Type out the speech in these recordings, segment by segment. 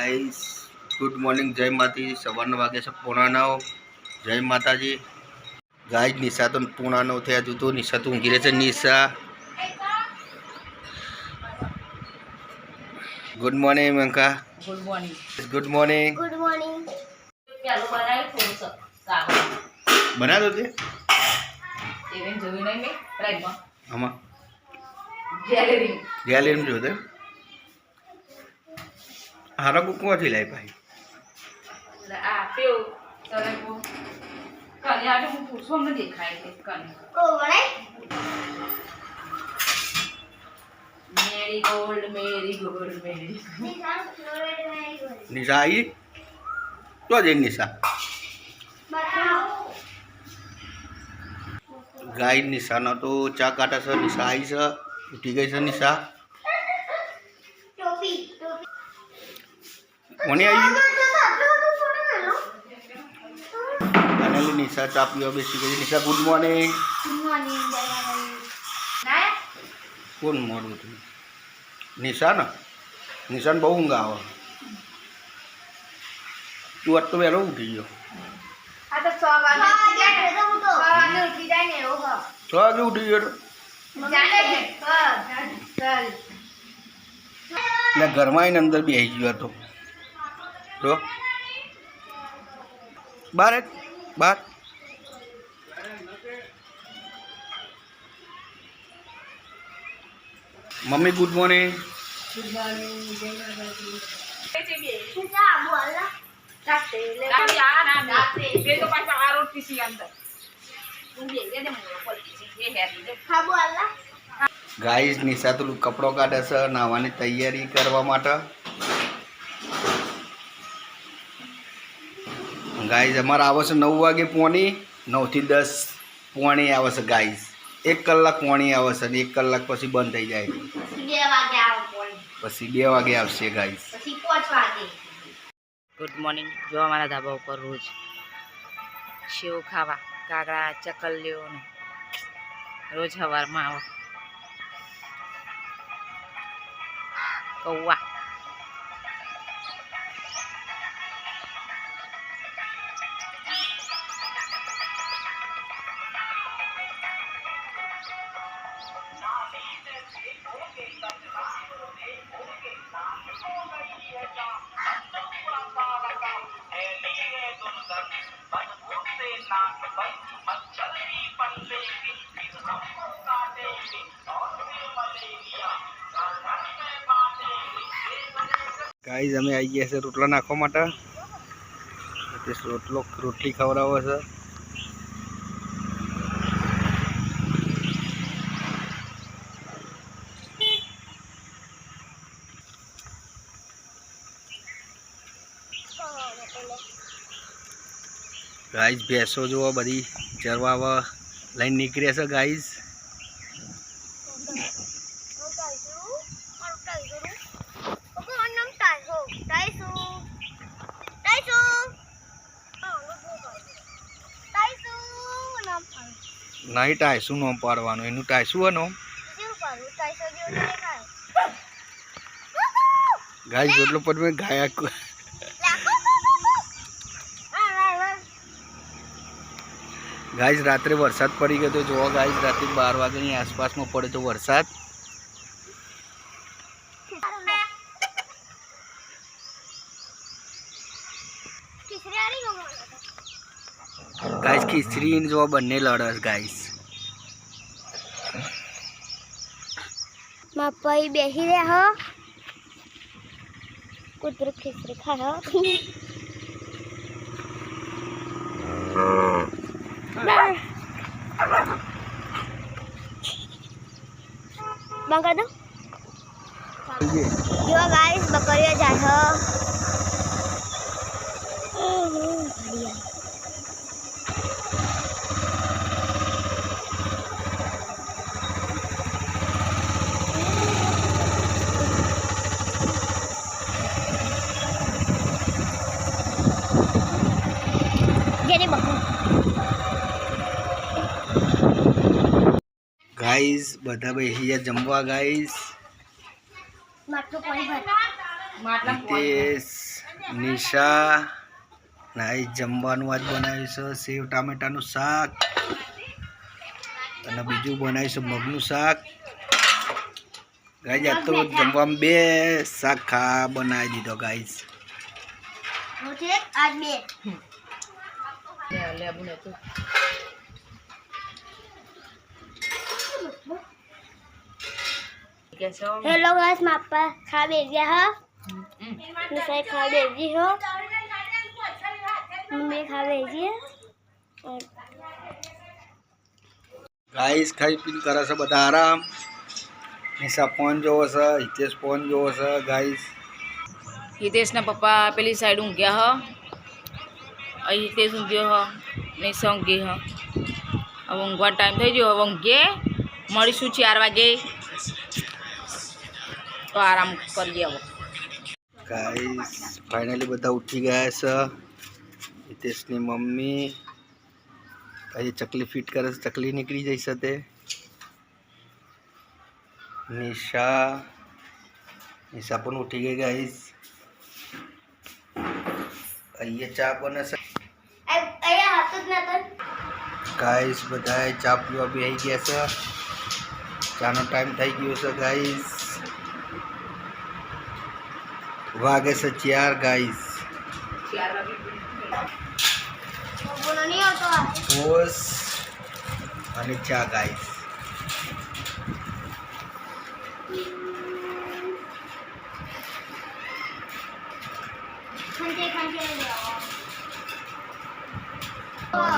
Guys good morning जय माता सवारना वागे से 8:45 जय माता जी गाइस निशा तो 8:45 थे हजू तो निशा तो ऊँघी रहे थे Nisha good morning Anka good morning good morning good morning बना दो थे इवन जो नहीं में राइट में आमा गैलरी गैलरी में जो थे हारा को कौन थी लाई भाई आ पेओ तरह को कन्या तो पूछो में दिखाई दे कन्या को बड़े मेरी गोल्ड मेरी निशा फ्लोरेट में गोल निशा आई तो जे निशा बताओ गाय निशा ना तो चा काटा सर निशा आई सर उठी गई सर निशा टोपी कोनी आई फाइनली निशा चा पीवा बेसी गई निशा गुड मॉर्निंग गुड मॉर्निंग ना कौन मोड़ू तू निशा ना निशान बहु ऊँघ आवे तू आज तो वहेलो उठी गयो आ तो 6 वागे तो હું તો 6 વાગે ઉઠી જાય ને એવો 6 वागे उठी गयो જાને ચલ એટલે ઘરમાં આવીને અંદર બેસી ગયો હતો તો બહાર બહાર mummy good morning good morning जय माता दी નિશા બોલ રાતે લે रात आ ना पे तो पास आ रोड किसी अंदर तुम ये दे मुझे बोल ये है दे હા બોલ ગાઈસ નિશા તો કપડો કાઢે છે નાવાની તૈયારી કરવા માટે ગાઈસ અમારે આવે છે 9 વાગે પોણી 9 થી 10 પોણી આવે છે ગાઈસ 1 કલાક પોણી આવે છે અને 1 કલાક પછી બંધ થઈ જાય 2 વાગે આવ બોલ પછી 2 વાગે આવશે ગાઈસ પછી 5 વાગે गुड मॉर्निंग जो हमारा ढाबा ऊपर रोज सेव खावा काकड़ा चकलियो ने रोज हवार में आवा कौआ ગાઈસ અમે આવી ગયા છે રોટલા નાખવા માટે રોટલી ખવડાવે છે ગાઈસ ભેંસો જોવા બધી ચરવા લઈને નીકળ્યા છે ગાઈસ નહીં ટાઈસું નોમ પાડવાનું એનું ટાઈસું હે નોમ ગાઈસ જેટલો પણ મેં ગાયા ગાઈસ રાત્રે વરસાદ પડી ગયો તો જોવા ગાઈસ રાત્રે 12 વાગ્યાની આસપાસમાં પડે તો વરસાદ ગાઈસ ખીચડી જોવા બંને લડસ ગાઈસ માપાઈ બેહી રહ્યા હો કુતરો ખીચડી ખાય બંગા દો જો ગાઈસ બકરીઓ જાય હો ગાઈસ બધા બેસી ગયા જમવા ગાઈસ માટલું પાણી ભર માટલા હિતેશ નિશા નાઈ જમવાનું આજ બનાવ્યું છે સેવ ટામેટાનું શાક અને બીજું બનાવીશું મગનું શાક. ગાઈઝ આ તો જમવામાં બે શાક બનાવી દીધો ગાઈઝ. આજ બે લેબુ નતું કેસો હેલો ગાઈસ માપા ખા બેગ્યા હા નિશાઈ ખા બેગી હો મમ્મી ખા બેગી ગાઈઝ ખાઈ પીને કરે છે બધા આરામ. નિશા ફોન જોવો છે, હિતેશ ફોન જોવો છે ગાઈઝ. હિતેશના પપ્પા પેલી સાઈડ ઊંઘ્યા હ અહીં હિતેશ ઊંઘ્યો હ નિશા ઊંઘી હ. હવે ઊંઘવાનો ટાઈમ થઈ ગયો. હવે ઊંઘીએ મળીશું 4 વાગે તો આરામ કરીએ. હવે ગાઈઝ ફાઇનલી બધા ઉઠી ગયા છે. હિતેશની મમ્મી પછી ચકલી ફિટ કરે છે, ચકલી નીકળી જઈ છે તે. નિશા પણ ઉઠી ગઈ ગાઈઝ. અહીંયા ચા બને છે અહીંયા હાથ જ નતો ગાઈઝ. બધાએ ચા પીવા બેસી ગયા છે. ચાનો ટાઈમ થઈ ગયો છે ગાઈઝ. વાગે છે 4 ગાઈઝ. 4 વાગે બોલો નહીં આવતો ટોસ અને ચા ગાઈઝ.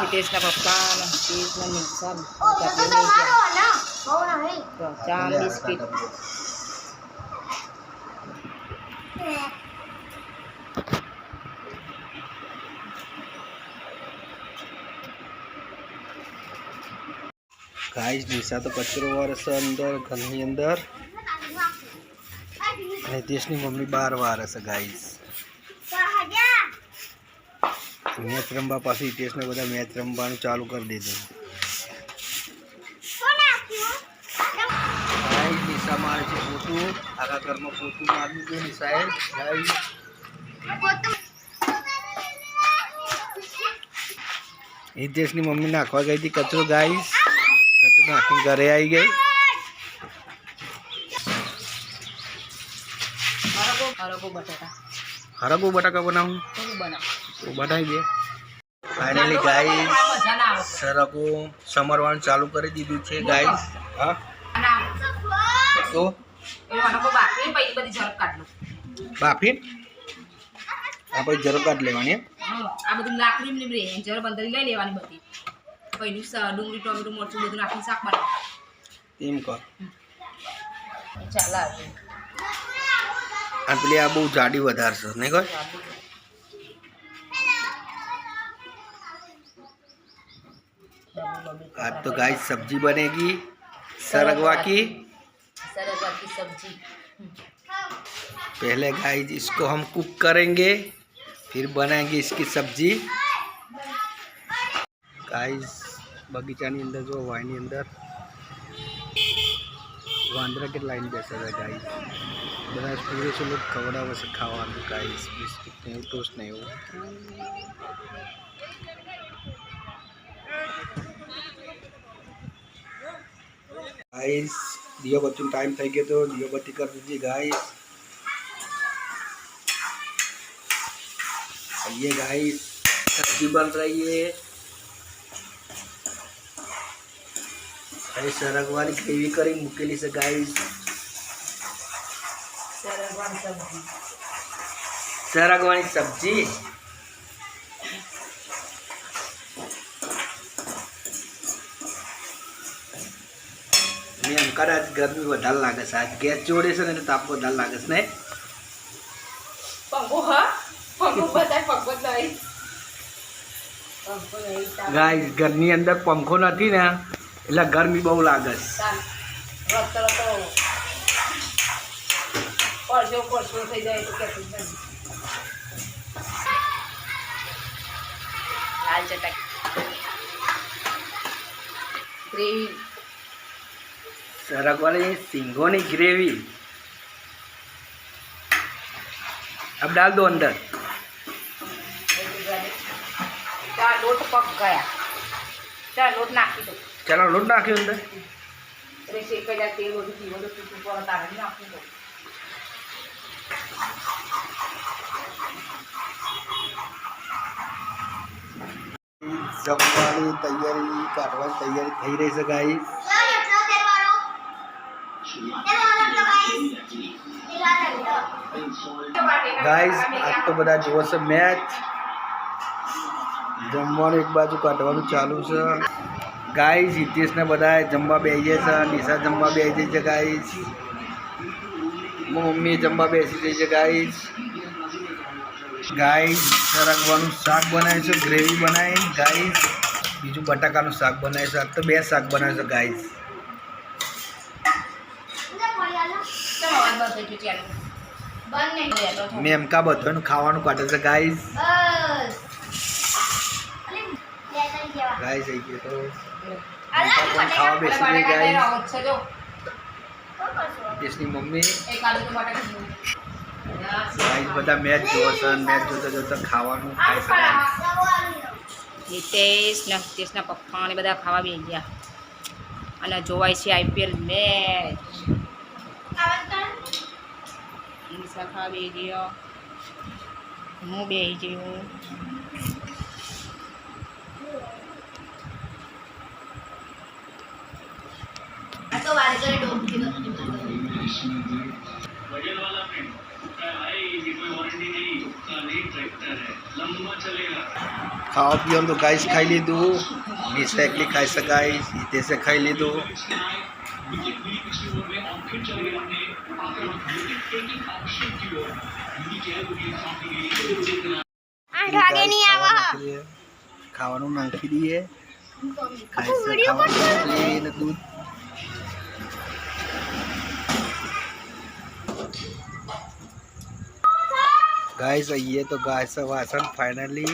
હિતેશના પપ્પા અને હિતેશના નિશા ઓ તો મારો ના બહુ નહીં તો ચા બિસ્કિટ ગાઈઝ નિશા તો કચરો વારસે અંદર ઘરની અંદર અને હિતેશની મમ્મી બહાર વારસે ગાઈઝ. મેચ રમવા પાછી હિતેશને બધા મેચ રમવાનું ચાલુ કરી દીધું. ગાઈઝ નિશા મારે છે પોતું. આખા ઘરમાં પોતું મારી દીધું નિશાએ. ગાઈઝ હિતેશની મમ્મી નાખવા ગઈ હતી કચરો ગાઈઝ. કચરો નાખીને ઘરે આવી ગઈ. હરકો બટાટા હરગો બટાકા બનાવું શું બનાવ તો બનાવી દે. ફાઇનલી ગાઈઝ મજા ના આવે સરગો સમરવાનું ચાલુ કરી દીધું છે ગાઈઝ. હા તો એ હરકો બાકી પછી બધી ઝડપ કાઢ લો. બાફી આ પછી જરો કાઢ લેવાની. આ બધું લાકડી લીમડી જર બંદરી લઈ લેવાની બધી પહેલું ડુંગળી ટોમેટું મરચું બધું નાખીને શાક બનાવવાનું એમ કર. ચાલે આવે અને પેલી આ બહુ જાડી વધારશે નહીં કર. आज तो गाइस सब्जी बनेगी सरगवा की. सरगवा की सब्जी. पहले गाइस इसको हम कुक करेंगे फिर बनाएंगे इसकी सब्जी. गाइस बगीचानी अंदर जो वाइनी अंदर वांदरा के लाइन बेसा है गाइस. બધા પૂરે સો લોગ ખવડાવે છે ખાવાનું ગાઈસ. બિસ્કિટ ને ટોસ્ટ ને એવું. गाइस दिया बत्ती टाइम થઈ ગયો તો दिया बत्ती कर दीजिए गाइस. ये गाइस सब्जी बन रही है. गाइस सरगवानी ग्रेवी करी मुकेली से गाइस. सरगवानी सब्जी. सरगवानी सब्जी મેં કદાચ ગરમી વધારે લાગે છે. આજ ગેસ જોડે છે ને તાપ વધારે લાગે છે ને. પંખો હા પંખો બતાય પંખો નહીં પંખો નહીં ગાઈસ ઘરની અંદર પંખો નથી ને એટલે ગરમી બહુ લાગે છે. રસ્તો પરસો થઈ જાય તો કે લાલ ચટક ગ્રેવી सरगवानी सिंगों की ग्रेवी अब डाल दो अंदर. ચાલ લોટ પક ગયા. ચાલ લોટ નાખી દો. ચાલો લોટ નાખ્યો અંદર. એટલે શેકાઈ જાય તેલ બધું પીવો તો પીવું પડે તારે નાખી દો. જમવાની તૈયારી કાઢવાની તૈયારી થઈ રહી છે ગાઈસ. ગાઈસ આજ તો બધા જોવો છે મેચ. જમવાનું એક બાજુ કાઢવાનું ચાલુ છે ગાઈસ. હિતેશને બધા જમવા બેસીએ છે. નિશા જમવા બેસી છે ગાઈસ. મમ્મી જમવા બેસી ગઈ છે ગાઈસ. ગાઈસ સરગવાનું શાક બનાવ્યું છે, ગ્રેવી બનાવી ગાઈસ. બીજું બટાકાનું શાક બનાવ્યું છે. આજ તો 2 શાક બનાવ્યું છે ગાઈસ. ચાલો અવાજ બંધ થઈ ગયું. ચાલો બંધ નહીં થયા. મેમકા બધાનું ખાવાનું કાઢે છે ગાઈસ. ગાઈસ આવી ગયો તો મેમકા પણ ખાવા બેસી ગઈ ગાઈસ. દેશની મમ્મી ગાઈસ બધા મેચ જોવે છે. મેચ જોતા જોતા ખાવાનું ખાય છે ગાઈસ. હિતેશના પપ્પા ને બધા ખાવા બેસી ગયા અને જોવાય છે IPL મેચ. નિશા ખાવા બેસી ગયો, હું બેસી ગયો. ખાવા પીવાનું તો ગાઈસ ખાઈ લીધું. નિશા એકલી ખાઈ છે ગાઈસ. હિતેશે ખાઈ લીધું. 8 વાગે નહીં આવો. ખાવાનું નાખી દઈએ. ખાઈ છે ખાવાનું ને દૂધ. ગાઈસ આઈએ તો ગાય છે વાસણ ફાઇનલી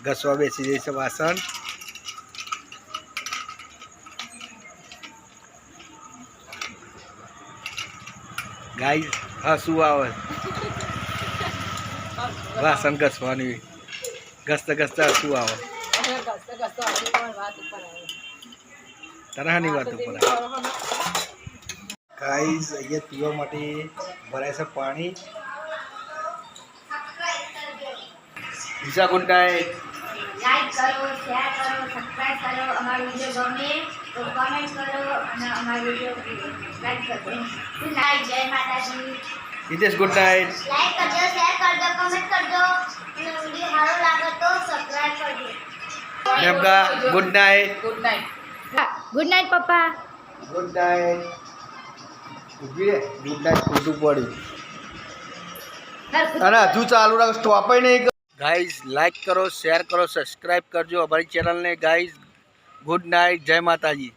ઘસવા બેસી જાય છે વાસણ. ગાઈસ હા શું આવે વાસણ ઘસવાની. ઘસતા ઘસતા શું આવે તરહાની વાત ઉપર. ગાઈસ અહીંયા પીવા માટે ભરાય છે પાણી. Nisha good night. લાઈક કરો, શેર કરો, સબસ્ક્રાઇબ કરો. અમારો વિડીયો ગમે તો કમેન્ટ કરો અને અમારો વિડીયો લાઈક કરજો. ગુડ નાઇટ, જય માતાજી. Hitesh good night. લાઈક કરજો, શેર કરજો, કમેન્ટ કરજો અને વિડીયો સારો લાગે તો સબસ્ક્રાઇબ કરજો. મેમકા good night. Good night. Good night પપ્પા. Good night. ઉભી રે. ગુડ નાઇટ ખોટું પડ્યું. અને હજુ ચાલુ રાખ સ્ટોપ નહીં. ગાઈઝ લાઈક કરો, શેર કરો, સબસ્ક્રાઈબ કરજો અમારી ચેનલને. ગાઈઝ ગુડ નાઇટ, જય માતાજી.